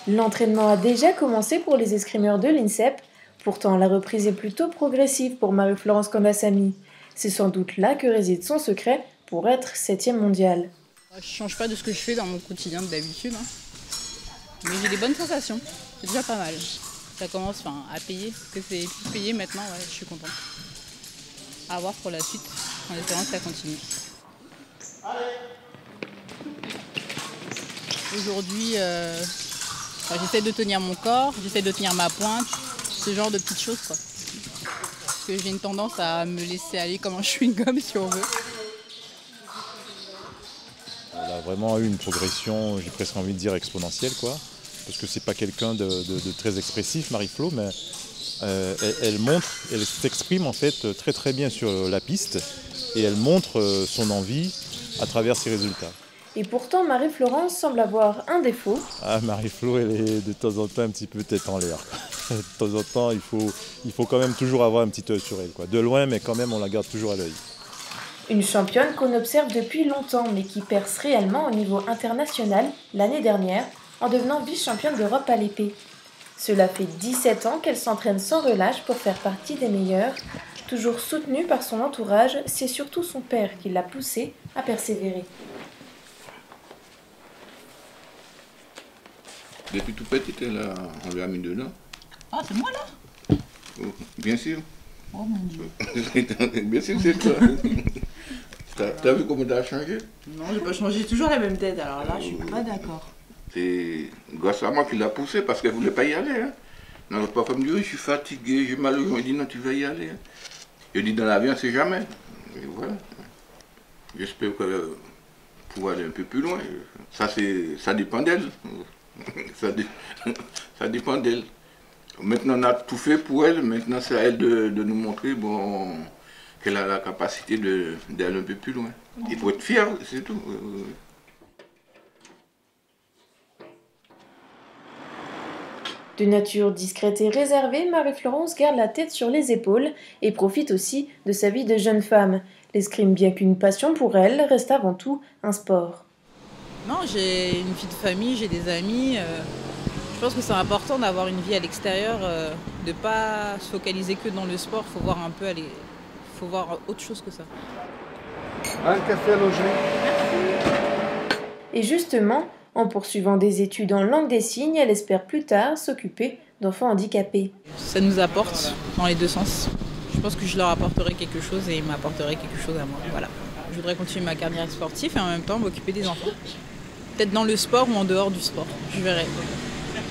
L'entraînement a déjà commencé pour les escrimeurs de l'INSEP. Pourtant, la reprise est plutôt progressive pour Marie-Florence Kandassamy. C'est sans doute là que réside son secret pour être 7e mondiale. Je ne change pas de ce que je fais dans mon quotidien d'habitude, mais j'ai des bonnes sensations, c'est déjà pas mal. Ça commence à payer, parce que c'est plus payé maintenant, ouais, je suis contente. À voir pour la suite, en espérant que ça continue. Aujourd'hui, j'essaie de tenir mon corps, j'essaie de tenir ma pointe, ce genre de petites choses, quoi. Parce que j'ai une tendance à me laisser aller comme un chewing-gum si on veut. Elle a vraiment eu une progression, j'ai presque envie de dire exponentielle, quoi. Parce que c'est pas quelqu'un de très expressif, Marie-Flo, mais elle s'exprime en fait très très bien sur la piste et elle montre son envie à travers ses résultats. Et pourtant, Marie-Florence semble avoir un défaut. Ah, Marie-Flo, elle est de temps en temps un petit peu tête en l'air. De temps en temps, il faut quand même toujours avoir un petit œil sur elle, quoi. De loin, mais quand même, on la garde toujours à l'œil. Une championne qu'on observe depuis longtemps, mais qui perce réellement au niveau international l'année dernière, en devenant vice-championne d'Europe à l'épée. Cela fait 17 ans qu'elle s'entraîne sans relâche pour faire partie des meilleures. Toujours soutenue par son entourage, c'est surtout son père qui l'a poussée à persévérer. Depuis tout petit, on lui a mis dedans. Ah, c'est moi là? Oh, bien sûr. Oh mon Dieu. Bien sûr, c'est toi. T'as vu comment t'as changé? Non, j'ai pas changé, toujours la même tête, alors là, je suis pas d'accord. C'est grâce à moi qui l'a poussé parce qu'elle voulait pas y aller. Hein. Non, le papa me dit, oui, je suis fatigué, j'ai mal au genou. Il dit, non, tu vas y aller. Hein. Je dis, dans l'avion, c'est jamais. Et voilà. J'espère qu'elle pourra aller un peu plus loin. Ça dépend d'elle. Ça dépend d'elle. Maintenant, on a tout fait pour elle. Maintenant, c'est à elle de nous montrer qu'elle a la capacité d'aller un peu plus loin. Il faut être fier, c'est tout. De nature discrète et réservée, Marie-Florence garde la tête sur les épaules et profite aussi de sa vie de jeune femme. L'escrime, bien qu'une passion pour elle, reste avant tout un sport. Non, j'ai une vie de famille, j'ai des amis. Je pense que c'est important d'avoir une vie à l'extérieur, de ne pas se focaliser que dans le sport. Il faut voir un peu faut voir autre chose que ça. Un café à loger. Et justement, en poursuivant des études en langue des signes, elle espère plus tard s'occuper d'enfants handicapés. Ça nous apporte dans les deux sens. Je pense que je leur apporterai quelque chose et ils m'apporteraient quelque chose à moi. Voilà. Je voudrais continuer ma carrière sportive et en même temps m'occuper des enfants. Peut-être dans le sport ou en dehors du sport, je verrai.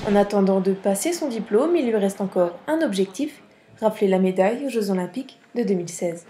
En attendant de passer son diplôme, il lui reste encore un objectif, rafler la médaille aux Jeux Olympiques de 2016.